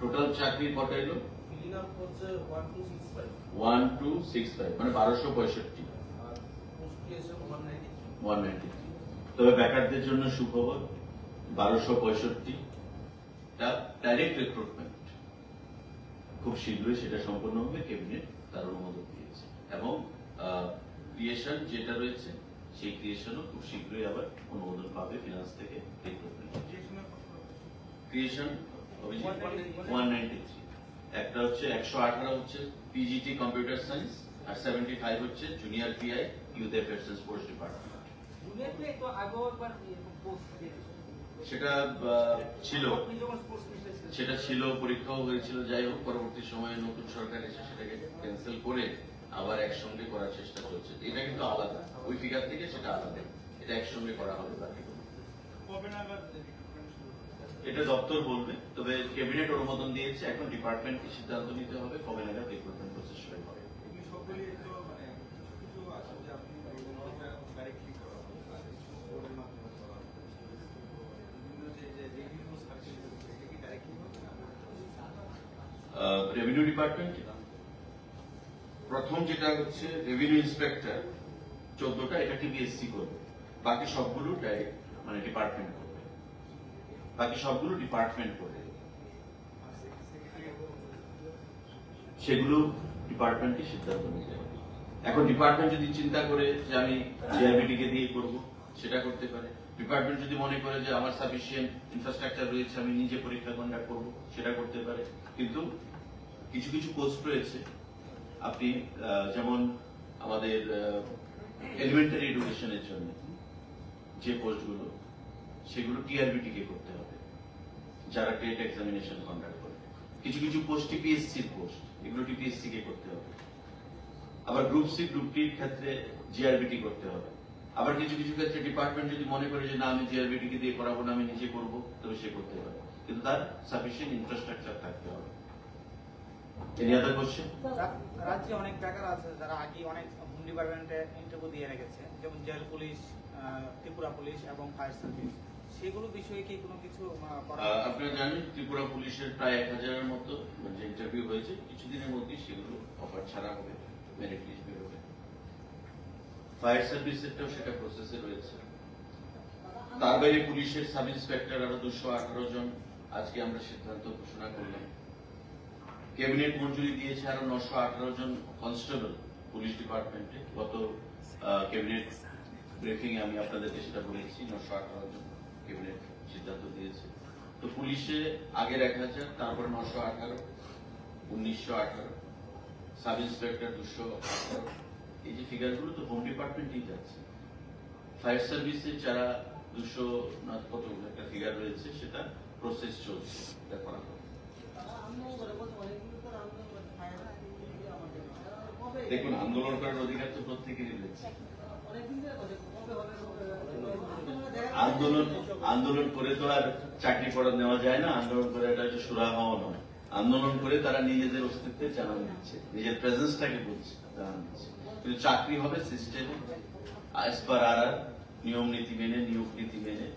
Total চাকরি কটা এলো? 1265 মানে 1265। 193। তবে বেকারদের জন্য সুখবর, 1265 ডাইরেক্ট রিক্রুটমেন্ট খুব শীঘ্রই সেটা সম্পন্ন হবে। ক্যাবিনেট তার অনুমোদন দিয়েছে এবং ক্রিয়েশন যেটা রয়েছে সেই ক্রিয়েশনও খুব শীঘ্রই আবার অনুমোদন পাবে ফিনান্স থেকে। ক্রিয়েশন 193, একটা হচ্ছে 118 হচ্ছে পিজিটি কম্পিউটার সায়েন্স আর 75 হচ্ছে junior PI youth affairs and sports department. সেটা ছিল পরীক্ষাও হয়েছিল, যাই হোক পরবর্তী সময়ে নতুন সরকার এসে সেটাকে ক্যান্সেল করে আবার একসঙ্গে করার চেষ্টা চলছে। এটা কিন্তু আলাদা, ওই ফিগার থেকে সেটা আলাদা, এটা একসঙ্গে করা হবে। এটা দপ্তর বলবে, তবে ক্যাবিনেট অনুমোদন দিয়েছে, এখন ডিপার্টমেন্টকে সিদ্ধান্ত নিতে হবে কবে নাগাদ রিক্রুটমেন্ট প্রসেস শুরু হবে। রেভিনিউ ডিপার্টমেন্ট প্রথম যেটা হচ্ছে রেভিনিউ ইন্সপেক্টর 14টা, এটা টিপিএসসি করবে, বাকি সবগুলো ডাইরেক্ট মানে ডিপার্টমেন্ট করবে, বাকি সবগুলো ডিপার্টমেন্ট করবে, সেগুলো ডিপার্টমেন্টকে সিদ্ধান্ত নিতে হবে। এখন ডিপার্টমেন্ট যদি চিন্তা করে যে আমি জিআরবিটি কে দিয়ে করবো, সেটা করতে পারে। ডিপার্টমেন্ট যদি মনে করে যে আমার সাফিসিয়েন্ট ইনফ্রাস্ট্রাকচার রয়েছে, আমি নিজে পরীক্ষা কন্ডাক্ট করবো, সেটা করতে পারে। কিন্তু কিছু কিছু পোস্ট রয়েছে, আপনি যেমন আমাদের এলিমেন্টারি এডুকেশনের জন্য যে পোস্টগুলো, সেগুলো টিআরবিটি কে করতে হবে, যারা টেট এক্সামিনেশন কন্ডাক্ট করে। কিছু কিছু পোস্ট টিপিএসসির পোস্ট, এগুলো টিপিএসসি কে করতে হবে। আবার গ্রুপ সি গ্রুপ টির ক্ষেত্রে জিআরবিটি করতে হবে। আবার কিছু কিছু ক্ষেত্রে ডিপার্টমেন্ট যদি মনে করে যে না আমি জিআরবিটি কে দিয়ে করাবো না, আমি নিজে করবো, তবে সে করতে পারে, কিন্তু তার সাফিসিয়েন্ট ইনফ্রাস্ট্রাকচার থাকতে হবে। রাজ্যে অনেক বেকার আছে যারা আগে অনেক হোম ডিপার্টমেন্টে ইন্টারভিউ দিয়ে রেখেছে, যেমন জেল পুলিশ, ত্রিপুরা পুলিশ এবং ফায়ার সার্ভিস, সেগুলো বিষয়ে কি কোনো কিছু আপনারা জানেন ত্রিপুরা পুলিশের প্রায় 1000-এর মতো যে ইন্টারভিউ হয়েছে, কিছুদিনের মধ্যেই সেগুলো অফার ছাড়া হবে, মেরিট লিস্ট বেরোবে। ফায়ার সার্ভিসেরটাও সেটা প্রসেসে রয়েছে। তার বাইরে পুলিশের সাব ইন্সপেক্টর আরো 218 জন আজকে আমরা সিদ্ধান্ত ঘোষণা করলাম। ক্যাবিনেট মঞ্জুরি দিয়েছে আরো 918 জন কনস্টেবল পুলিশ ডিপার্টমেন্টে। গত ক্যাবিনেট ব্রিফিং এ আমি আপনাদেরকে সেটা বলেছি, 918 জন ক্যাবিনেট সিদ্ধান্ত দিয়েছে। তো পুলিশে আগের 1000, তারপর 918, 1918, সাব ইন্সপেক্টর 218, এই যে ফিগারগুলো তো হোম ডিপার্টমেন্টেই যাচ্ছে। ফায়ার সার্ভিসে যারা 200 না কত একটা ফিগার রয়েছে, সেটা প্রসেস চলছে, এটা করা হবে। দেখুন, আন্দোলন করার অধিকার তো প্রত্যেকেরই রয়েছে। আন্দোলন করে তো আর চাকরি পড়া নেওয়া যায় না। আন্দোলন করে এটা হচ্ছে সুরা হওয়া নয়। আন্দোলন করে তারা নিজেদের অস্তিত্বের জানান দিচ্ছে, নিজের প্রেজেন্সটাকে বলছে, জানান দিচ্ছে। কিন্তু চাকরি হবে সিস্টেমে, অ্যাজ পার আর নিয়ম নীতি মেনে, নিয়োগ নীতি মেনে।